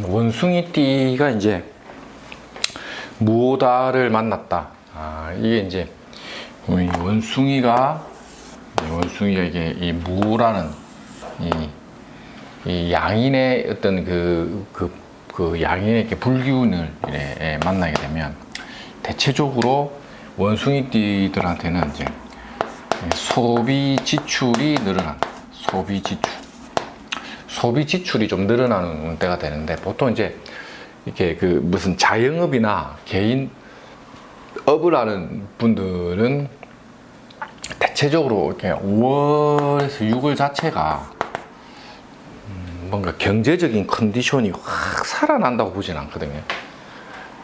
원숭이띠가 이제 무오다를 만났다. 이게 이제 원숭이가 이게 이 무라는 이 양인의 어떤 그 양인의 이렇게 불기운을 만나게 되면 대체적으로 원숭이띠들한테는 이제 소비 지출이 늘어난다. 소비 지출이 좀 늘어나는 때가 되는데, 보통 이제 이렇게 그 무슨 자영업이나 개인 업을 하는 분들은 대체적으로 이렇게 5월에서 6월 자체가 뭔가 경제적인 컨디션이 확 살아난다고 보진 않거든요.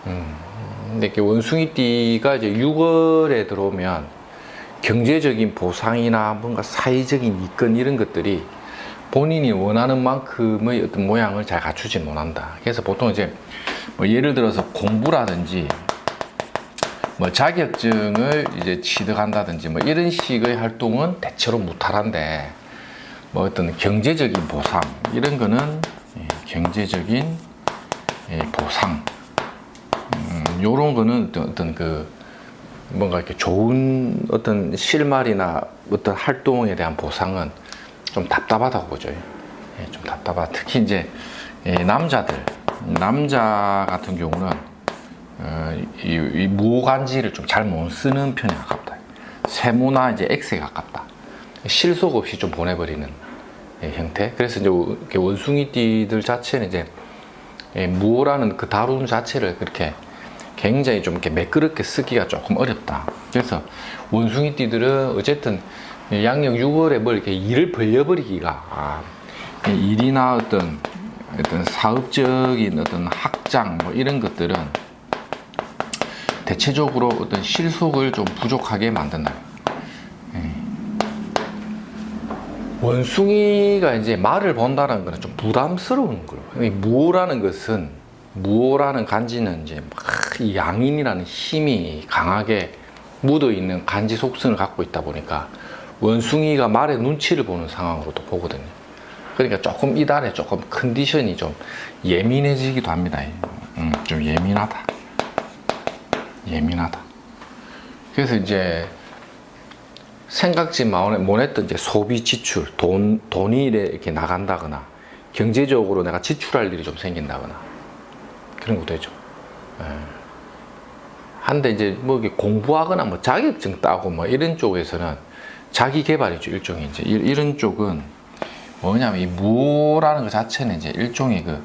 근데 이렇게 원숭이띠가 이제 6월에 들어오면 경제적인 보상이나 뭔가 사회적인 이권 이런 것들이 본인이 원하는 만큼의 어떤 모양을 잘 갖추지 못한다. 그래서 보통 이제 뭐 예를 들어서 공부라든지 뭐 자격증을 이제 취득한다든지 뭐 이런 식의 활동은 대체로 무탈한데, 뭐 어떤 경제적인 보상 이런 거는 경제적인 보상 요런 거는 어떤 그 뭔가 이렇게 좋은 어떤 실마리나 어떤 활동에 대한 보상은 좀 답답하다고 보죠. 좀 답답하다. 특히 이제 남자 같은 경우는 이 무간지를 좀 잘 못 쓰는 편에 가깝다. 세모나 이제 X에 가깝다. 실속 없이 좀 보내버리는 형태. 그래서 이제 원숭이띠들 자체는 이제 무라는 그 다루는 자체를 그렇게 굉장히 좀 이렇게 매끄럽게 쓰기가 조금 어렵다. 그래서 원숭이띠들은 어쨌든 양력 6월에 뭘 이렇게 일을 벌려버리기가 일이나 어떤 사업적인 어떤 확장 뭐 이런 것들은 대체적으로 어떤 실속을 좀 부족하게 만든다. 원숭이가 이제 말을 본다는 것은 좀 부담스러운 거예요. 무오라는 간지는 이제 이 양인이라는 힘이 강하게 묻어 있는 간지 속성을 갖고 있다 보니까 원숭이가 말의 눈치를 보는 상황으로도 보거든요. 그러니까 조금 이달에 조금 컨디션이 좀 예민해지기도 합니다. 좀 예민하다. 그래서 이제 생각지 못했던 이제 소비 지출, 돈이 이렇게 나간다거나 경제적으로 내가 지출할 일이 좀 생긴다거나 그런 것도 되죠. 한데 이제 뭐 공부하거나 뭐 자격증 따고 뭐 이런 쪽에서는 자기 개발이죠. 일종의 이제 이런 쪽은 뭐냐면 이 무라는 것 자체는 이제 일종의 그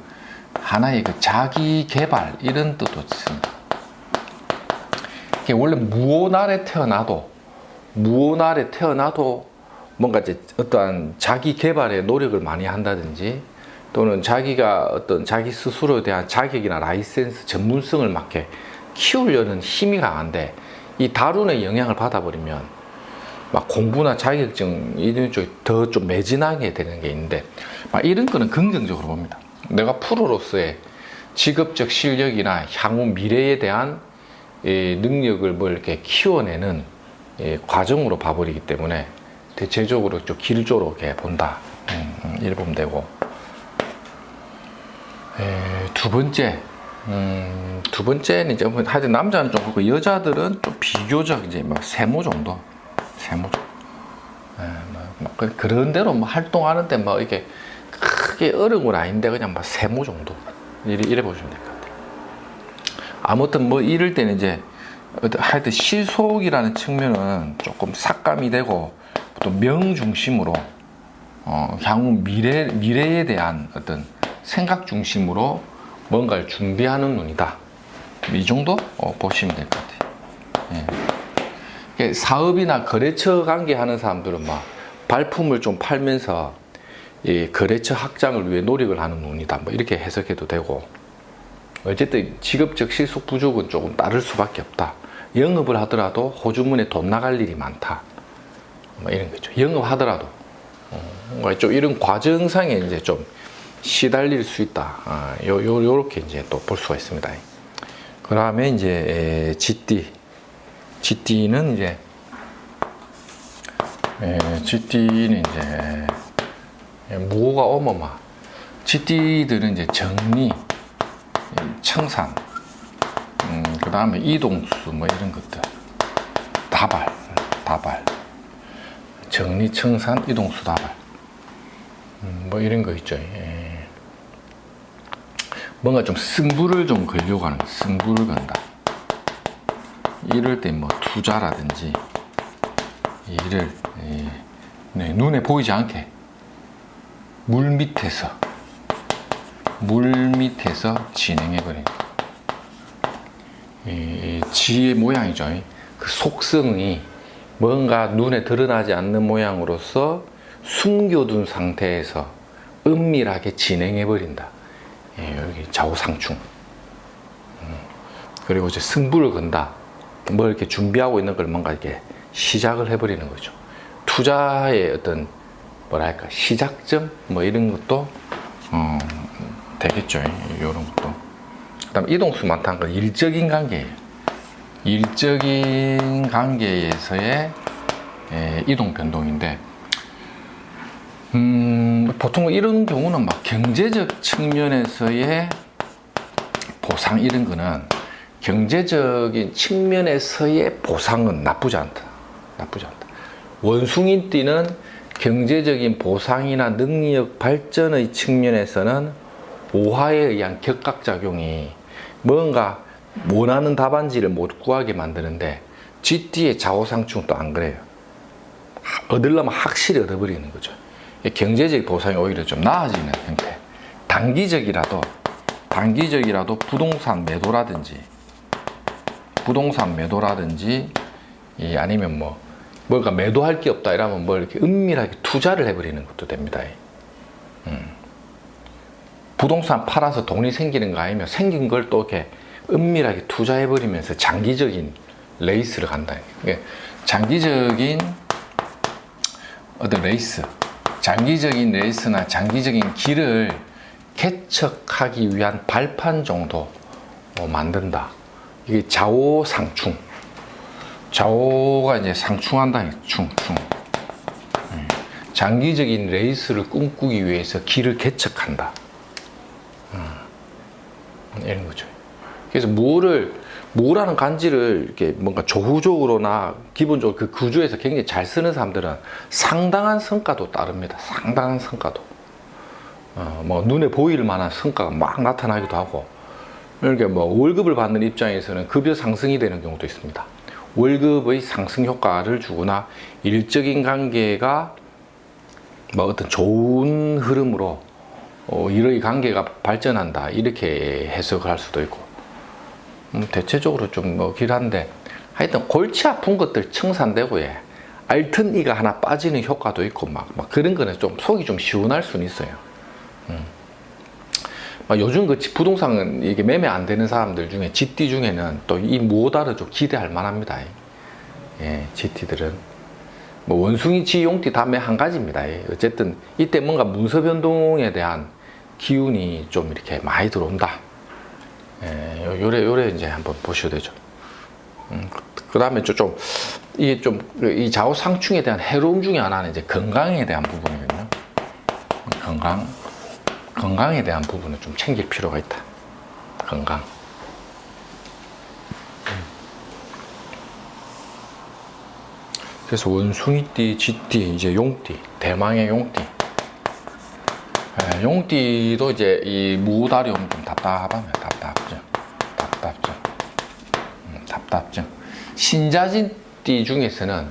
하나의 그 자기 개발 이런 뜻도 있습니다. 원래 무오날에 태어나도 뭔가 이제 어떠한 자기 개발에 노력을 많이 한다든지 또는 자기가 어떤 자기 스스로에 대한 자격이나 라이센스 전문성을 맞게 키우려는 힘이 강한데, 이 다룬의 영향을 받아버리면 막 공부나 자격증 이런 쪽에 더 좀 매진하게 되는 게 있는데, 막 이런 거는 긍정적으로 봅니다. 내가 프로로서의 직업적 실력이나 향후 미래에 대한 능력을 뭐 이렇게 키워내는 과정으로 봐버리기 때문에 대체적으로 좀 길조롭게 본다. 이렇게 보면 되고, 두 번째는 이제 하여튼 남자는 좀 그렇고 여자들은 좀 비교적 이제 막 세모 정도. 뭐 그런 대로 뭐 활동하는데 뭐 이게 크게 어려운 건 아닌데 그냥 막 세모 정도 이래 보시면 될 것 같아요. 아무튼 뭐 이럴 때는 이제 하여튼 실속이라는 측면은 조금 삭감이 되고 또 명 중심으로 향후 미래에 대한 어떤 생각 중심으로 뭔가를 준비하는 눈이다. 이 정도 보시면 될 것 같아요. 사업이나 거래처 관계하는 사람들은 막 발품을 좀 팔면서 이 거래처 확장을 위해 노력을 하는 눈이다. 뭐 이렇게 해석해도 되고, 어쨌든 직업적 실속 부족은 조금 따를 수밖에 없다. 영업을 하더라도 호주머니에 돈 나갈 일이 많다. 뭐 이런 거죠. 영업하더라도 뭔가 좀 이런 과정상에 이제 좀 시달릴 수 있다. 요렇게 이제 또 볼 수가 있습니다. 그 다음에 이제 GT는 이제 무호가 어마어마. 쥐띠들은 이제 정리, 청산, 그 다음에 이동수 뭐 이런 것들, 다발, 정리, 청산, 이동수, 다발, 뭐 이런 거 있죠. 예. 뭔가 좀 승부를 좀 걸려고 하는 거, 승부를 건다. 이럴 때 뭐 투자라든지 일을 눈에 보이지 않게 물 밑에서 진행해버리는 지의 모양이죠. 그 속성이 뭔가 눈에 드러나지 않는 모양으로서 숨겨둔 상태에서 은밀하게 진행해버린다. 여기 좌우상충. 그리고 이제 승부를 건다. 뭘 이렇게 준비하고 있는 걸 뭔가 이렇게 시작을 해버리는 거죠. 투자의 어떤 뭐랄까 시작점 뭐 이런 것도 되겠죠. 이런 것도. 그다음 이동수 많다는 건 일적인 관계예요. 일적인 관계에서의 이동 변동인데, 보통 이런 경우는 막 경제적 측면에서의 보상 이런 거는 경제적인 측면에서의 보상은 나쁘지 않다. 원숭이띠는 경제적인 보상이나 능력 발전의 측면에서는 오화에 의한 격각작용이 뭔가 원하는 답안지를 못 구하게 만드는데, 쥐띠의 좌우상충도 안 그래요. 얻으려면 확실히 얻어버리는 거죠. 경제적 보상이 오히려 좀 나아지는 형태. 단기적이라도 부동산 매도라든지 아니면 뭔가 매도할 게 없다 이러면 뭘 이렇게 은밀하게 투자를 해버리는 것도 됩니다. 부동산 팔아서 돈이 생기는 거 아니면 생긴 걸 또 이렇게 은밀하게 투자해버리면서 장기적인 레이스를 간다. 장기적인 어떤 장기적인 레이스나 장기적인 길을 개척하기 위한 발판 정도 만든다. 이게 좌우상충. 좌우가 이제 상충한다. 충. 장기적인 레이스를 꿈꾸기 위해서 길을 개척한다. 이런 거죠. 그래서 뭐라는 간지를 이렇게 뭔가 조후적으로나 기본적으로 그 구조에서 굉장히 잘 쓰는 사람들은 상당한 성과도 따릅니다. 상당한 성과도. 눈에 보일 만한 성과가 막 나타나기도 하고, 이렇게 월급을 받는 입장에서는 급여 상승이 되는 경우도 있습니다. 월급의 상승 효과를 주거나 일적인 관계가 어떤 좋은 흐름으로 이러한 관계가 발전한다 이렇게 해석을 할 수도 있고, 대체적으로 좀 길한데 하여튼 골치 아픈 것들 청산되고 앓튼 이가 하나 빠지는 효과도 있고 막 그런 거는 좀 속이 좀 시원할 수는 있어요. 요즘 그 부동산은 이게 매매 안 되는 사람들 중에 쥐띠 중에는 또 이 무오다를 좀 기대할 만합니다. 쥐띠들은 원숭이, 쥐, 용띠 다 매 한 가지입니다. 어쨌든 이때 뭔가 문서 변동에 대한 기운이 좀 이렇게 많이 들어온다. 요래 이제 한번 보셔야 되죠. 그 다음에 이게 이 좌우상충에 대한 해로움 중에 하나는 이제 건강에 대한 부분이거든요. 건강에 대한 부분을 좀 챙길 필요가 있다. 건강. 그래서 원숭이띠, 쥐띠, 이제 용띠, 대망의 용띠. 용띠도 이제 이 무다리 오면 좀 답답하면 답답증. 신자진띠 중에서는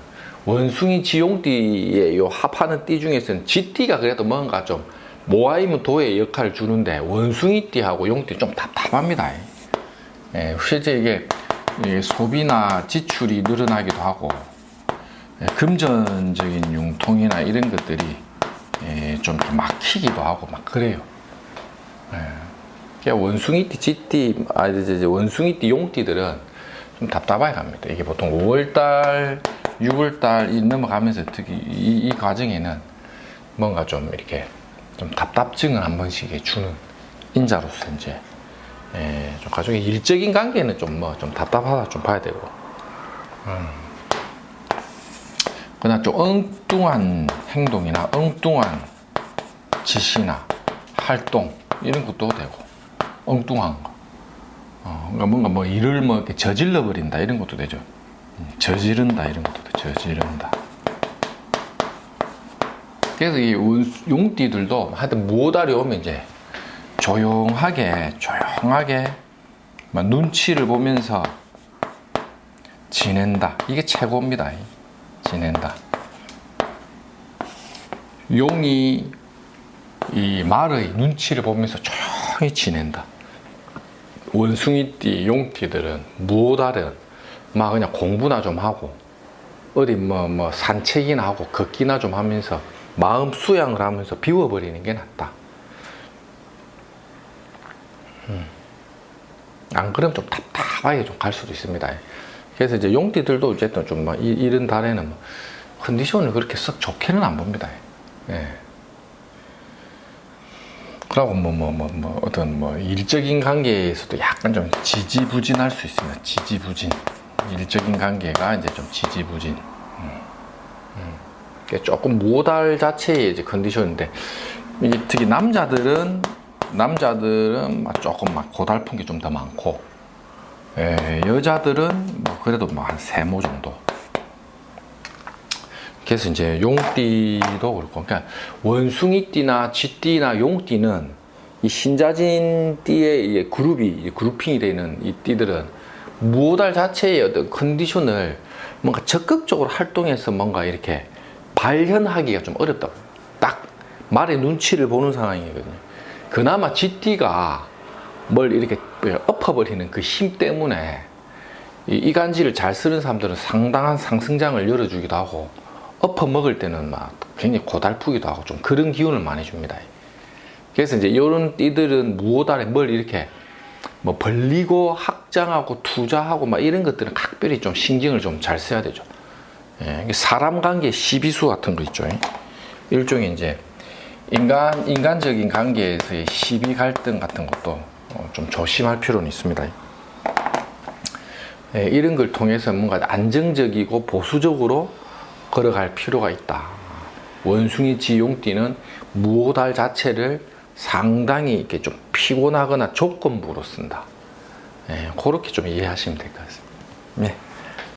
원숭이, 쥐용띠의 요 합하는 띠 중에서는 쥐띠가 그래도 뭔가 좀 모아이면 도의 역할을 주는데, 원숭이띠하고 용띠 좀 답답합니다. 실제 이게 소비나 지출이 늘어나기도 하고, 금전적인 융통이나 이런 것들이 좀 막히기도 하고 막 그래요. 원숭이띠, 쥐띠, 원숭이띠, 용띠들은 좀 답답하게 갑니다. 이게 보통 5월달, 6월달 넘어가면서 특히 이 과정에는 뭔가 좀 이렇게 좀 답답증을 한 번씩 주는 인자로서 이제 좀 가족의 일적인 관계는 좀 답답하다 좀 봐야 되고, 그러나 좀 엉뚱한 행동이나 엉뚱한 짓이나 활동 이런 것도 되고 엉뚱한 거. 그러니까 뭔가 뭐 일을 뭐 이렇게 저질러 버린다 이런 것도 되죠. 저지른다 이런 것도 돼. 저지른다. 그래서 이 용띠들도 하여튼 무오달이 오면 이제 조용하게 막 눈치를 보면서 지낸다. 이게 최고입니다. 지낸다. 용이 이 말의 눈치를 보면서 조용히 지낸다. 원숭이띠, 용띠들은 무오달은 막 그냥 공부나 좀 하고 어디 뭐 산책이나 하고 걷기나 좀 하면서 마음 수양을 하면서 비워버리는 게 낫다. 안 그러면 좀 답답하게 좀 갈 수도 있습니다. 그래서 이제 용띠들도 어쨌든 좀 막 이런 달에는 뭐 컨디션을 그렇게 썩 좋게는 안 봅니다. 예. 그리고 어떤 일적인 관계에서도 약간 좀 지지부진할 수 있습니다. 지지부진. 일적인 관계가 이제 좀 지지부진. 조금 무오달 자체의 이제 컨디션인데, 특히 남자들은 조금 막 고달픈 게 좀 더 많고, 여자들은 뭐 그래도 뭐 한 3모 정도. 그래서 이제 용띠도 그렇고, 그러니까 원숭이띠나 쥐띠나 용띠는 이 신자진 띠의 그룹핑이 되는 이 띠들은 무오달 자체의 어떤 컨디션을 뭔가 적극적으로 활동해서 뭔가 이렇게 발현하기가 좀 어렵다고. 딱 말의 눈치를 보는 상황이거든요. 그나마 쥐띠가 뭘 이렇게 엎어버리는 그 힘 때문에 이 이간질을 잘 쓰는 사람들은 상당한 상승장을 열어주기도 하고, 엎어먹을 때는 막 굉장히 고달프기도 하고 좀 그런 기운을 많이 줍니다. 그래서 이제 이런 띠들은 무오달에 뭘 이렇게 뭐 벌리고 확장하고 투자하고 막 이런 것들은 각별히 좀 신경을 좀 잘 써야 되죠. 사람 관계 시비수 같은 거 있죠. 일종의 이제 인간적인 관계에서의 시비 갈등 같은 것도 좀 조심할 필요는 있습니다. 이런 걸 통해서 뭔가 안정적이고 보수적으로 걸어갈 필요가 있다. 원숭이 지용띠는 무오달 자체를 상당히 이렇게 좀 피곤하거나 조건부로 쓴다. 그렇게 좀 이해하시면 될 것 같습니다. 네.